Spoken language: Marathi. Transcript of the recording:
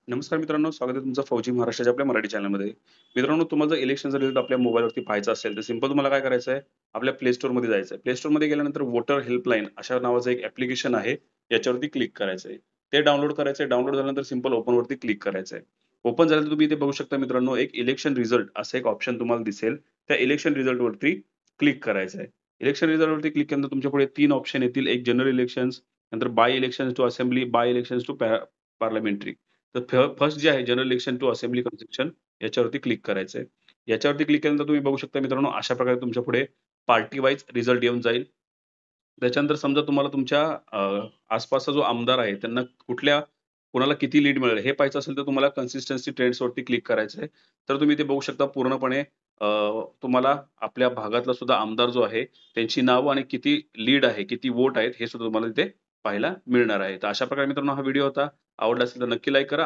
नमस्कार मित्रांनो, स्वागत आहे तुमचं फौजी महाराष्ट्राच्या आपल्या मराठी चॅनलमध्ये. मित्रांनो, तुम्हाला जर इलेक्शनचा रिझल्ट आपल्या मोबाईलवरती पाहायचा असेल, तर सिंपल तुम्हाला काय करायचं आहे, आपल्या प्ले स्टोअरमध्ये जायचं आहे. प्ले स्टोअरमध्ये गेल्यानंतर वोटर हेल्पलाईन अशा नावाचं एक ॲप्लिकेशन आहे, याच्यावरती क्लिक करायचं आहे. ते डाउनलोड करायचं आहे. डाउनलोड झाल्यानंतर सिंपल ओपनवरती क्लिक करायचं आहे. ओपन झाल्यानंतर तुम्ही इथे बघू शकता मित्रांनो, एक इलेक्शन रिझल्ट असं एक ऑप्शन तुम्हाला दिसेल. त्या इलेक्शन रिझल्टवरती क्लिक करायचं आहे. इलेक्शन रिझल्टवरती क्लिक केल्यानंतर तुमच्यापुढे 3 ऑप्शन येतील. एक जनरल इलेक्शन्स, नंतर by elections to assembly, by elections to parliamentary. तर फर्स्ट जे आहे general election to assembly construction याच्यावरती क्लिक करायचंय. याच्यावरती क्लिक केल्यानंतर तुम्ही बघू शकता मित्रांनो, अशा प्रकारे तुमच्या पुढे पार्टी वाईज रिझल्ट येऊन जाईल. त्याच्यानंतर समजा तुम्हाला तुमच्या आसपासचा जो आमदार आहे त्यांना कोणाला किती लीड मिळेल हे पाहायचं असेल तर तुम्हाला कन्सिस्टन्सी ट्रेंड्सवरती क्लिक करायचं आहे. तर तुम्ही ते बघू शकता पूर्णपणे तुम्हाला आपल्या भागातला सुद्धा आमदार जो आहे त्यांची नावं आणि किती लीड आहे, किती वोट आहेत हे सुद्धा तुम्हाला तिथे पाहायला मिळणार आहे. तर अशा प्रकारे मित्रांनो हा व्हिडिओ होता. आवडला असेल तर नक्की लाईक करा.